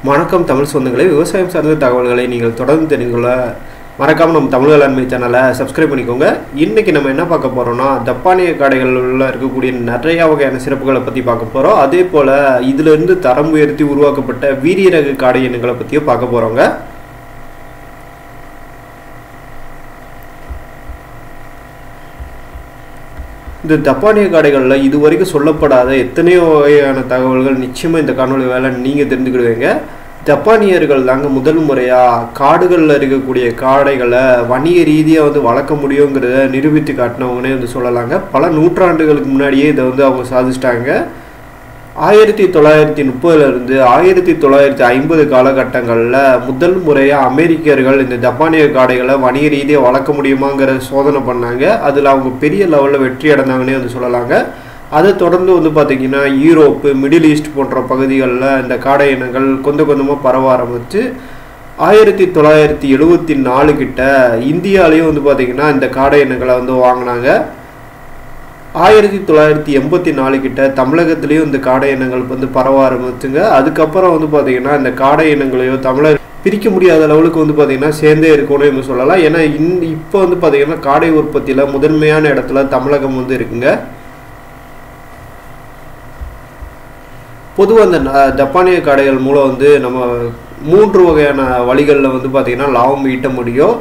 வணக்கம் தமிழ் சொந்தங்களே, விவசாயம் சார்ந்த தகவல்களை நீங்கள் தொடர்ந்து தெரிந்து கொள்ள மறக்காமல் நம்ம தமிழ் வேளாண்மை சேனலை சப்ஸ்கிரைப் பண்ணிக்கோங்க. இன்றைக்கி நம்ம என்ன பார்க்க போகிறோம்னா, ஜப்பானிய காடைகளில் இருக்கக்கூடிய நிறையா வகையான சிறப்புகளை பற்றி பார்க்க போகிறோம். அதே போல் இதிலிருந்து தரம் உயர்த்தி உருவாக்கப்பட்ட வீரிய ரக காடை இனங்களை பற்றியும் பார்க்க போகிறோங்க. இந்த ஜப்பானிய காடைகளில் இதுவரைக்கும் சொல்லப்படாத எத்தனையோ வகையான தகவல்கள் நிச்சயமாக இந்த காணொலி வேலை நீங்கள் தெரிஞ்சுக்கிடுவீங்க. ஜப்பானியர்கள் தாங்க முதல் முறையாக காடுகளில் இருக்கக்கூடிய காடைகளை வணிக ரீதியாக வளர்க்க முடியுங்கிறத நிரூபித்து காட்டினவங்கன்னே சொல்லலாங்க. பல நூற்றாண்டுகளுக்கு முன்னாடியே இதை அவங்க சாதிச்சிட்டாங்க. 1930 1950 காலகட்டங்களில் முதல் முறையாக அமெரிக்கர்கள் இந்த ஜப்பானிய காடைகளை வணிக ரீதியாக வளர்க்க முடியுமாங்கிற சோதனை பண்ணாங்க. அதில் அவங்க பெரிய லெவலில் வெற்றி அடைந்தாங்கன்னே சொல்லலாங்க. அதை தொடர்ந்து பார்த்திங்கன்னா யூரோப்பு, மிடில் ஈஸ்ட் போன்ற பகுதிகளில் இந்த காடை இனங்கள் கொஞ்சமாக பரவ ஆரம்பிச்சு 1974 கிட்ட இந்தியாவிலையும் பார்த்திங்கன்னா இந்த காடை இனங்களை வாங்கினாங்க. 1984 கிட்ட தமிழகத்திலையும் இந்த காடை இனங்கள் பரவ ஆரம்பிச்சுங்க. அதுக்கப்புறம் பார்த்திங்கன்னா இந்த காடை இனங்களையோ தமிழர் பிரிக்க முடியாத அளவுக்கு பார்த்திங்கன்னா சேர்ந்தே இருக்கணும்னு சொல்லலாம். ஏன்னா இப்போ பார்த்திங்கன்னா காடை உற்பத்தியில் முதன்மையான இடத்துல தமிழகம் இருக்குங்க. பொதுவாக அந்த ஜப்பானிய காடைகள் மூலம் நம்ம 3 வகையான வழிகளில் பார்த்திங்கன்னா லாபம் ஈட்ட முடியும்.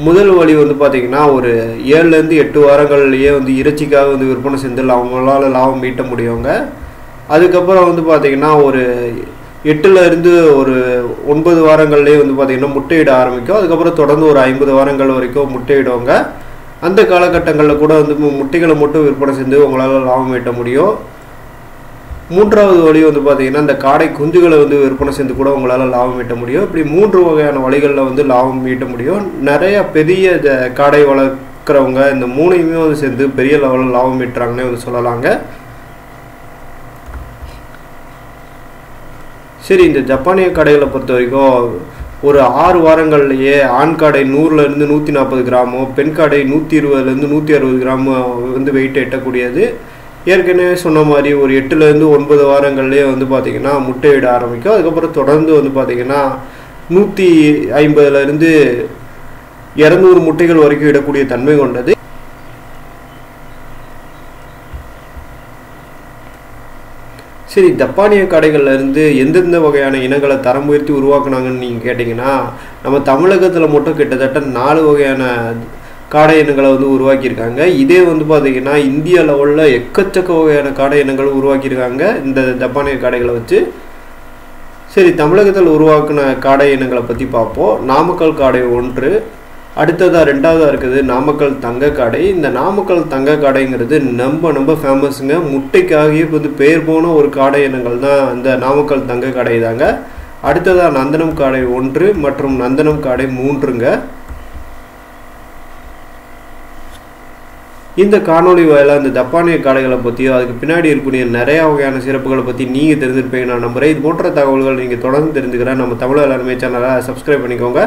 முதல் வழி பார்த்திங்கன்னா ஒரு 7 to 8 வாரங்கள்லேயே இறைச்சிக்காக விற்பனை செஞ்சு அவங்களால லாபம் ஈட்ட முடியுங்க. அதுக்கப்புறம் பார்த்திங்கன்னா ஒரு 8 ஒரு 9 வாரங்கள்லேயே பார்த்திங்கன்னா முட்டையிட ஆரம்பிக்கும். அதுக்கப்புறம் தொடர்ந்து ஒரு 50 வாரங்கள் வரைக்கும் முட்டையிடுவாங்க. அந்த காலகட்டங்களில் கூட முட்டைகளை மட்டும் விற்பனை செஞ்சு உங்களால் லாபம் ஈட்ட முடியும். மூன்றாவது வழி பார்த்திங்கன்னா இந்த காடை குஞ்சுகளை விற்பனை செஞ்சு கூட உங்களால் லாபம் ஈட்ட முடியும். இப்படி 3 வகையான வழிகளில் லாபம் ஈட்ட முடியும். நிறைய பெரிய காடை வளர்க்குறவங்க இந்த 3யுமே சேர்ந்து பெரிய லெவலில் லாபம் ஈட்டுறாங்கன்னே சொல்லலாங்க. சரி, இந்த ஜப்பானிய காடைகளை பொறுத்த வரைக்கும் ஒரு 6 வாரங்கள்லேயே ஆண் காடை 100 to 140 கிராமோ, பெண் காடை 120 to 160 கிராமோ வெயிட் எட்டக்கூடியது. ஏற்கனவே சொன்ன மாதிரி ஒரு 8 to 9 வாரங்கள்லேயே பார்த்திங்கன்னா முட்டையிட ஆரம்பிக்கும். அதுக்கப்புறம் தொடர்ந்து பார்த்திங்கன்னா 150 to 200 முட்டைகள் வரைக்கும் இடக்கூடிய தன்மை கொண்டது. சரி, ஜப்பானிய காடைகள்லேருந்து எந்தெந்த வகையான இனங்களை தரம் உயர்த்தி உருவாக்குனாங்கன்னு நீங்கள் கேட்டிங்கன்னா, நம்ம தமிழகத்தில் மட்டும் கிட்டத்தட்ட 4 வகையான காடை இனங்களை உருவாக்கியிருக்காங்க. இதே பார்த்திங்கன்னா இந்திய லெவலில் எக்கச்சக்க வகையான காடை இனங்கள் உருவாக்கியிருக்காங்க இந்த ஜப்பானிய காடைகளை வச்சு. சரி, தமிழகத்தில் உருவாக்கின காடை இனங்களை பற்றி பார்ப்போம். நாமக்கல் காடை 1, அடுத்ததாக 2வதாக இருக்குது நாமக்கல் தங்க காடை. இந்த நாமக்கல் தங்க காடைங்கிறது ரொம்ப ஃபேமஸுங்க. முட்டைக்காகவே பேர் போன ஒரு காடை இனங்கள் தான் இந்த நாமக்கல் தங்க காடை தாங்க. அடுத்ததாக நந்தனம் காடை 1 மற்றும் நந்தனம் காடை 3ங்க. இந்த காணொலி வாயிலாக இந்த ஜப்பானிய காடைகளை பற்றியோ அதுக்கு பின்னாடி இருக்கக்கூடிய நிறையா வகையான சிறப்புகளை பற்றி நீங்கள் தெரிஞ்சிருப்பீங்க நான் நம்புகிறேன். இது போன்ற தகவல்கள் நீங்கள் தொடர்ந்து தெரிஞ்சுக்கிறேன். நம்ம தமிழ் வேளாண்மை சேனலை சப்ஸ்கிரைப் பண்ணிக்கோங்க.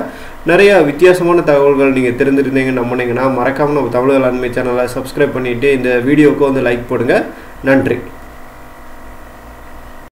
நிறையா வித்தியாசமான தகவல்கள் நீங்கள் தெரிஞ்சிருந்தீங்கன்னு நம்பினீங்கன்னா மறக்காமல் நம்ம தமிழ் வேளாண்மை சேனலை சப்ஸ்கிரைப் பண்ணிவிட்டு இந்த வீடியோவுக்கு லைக் போடுங்க. நன்றி.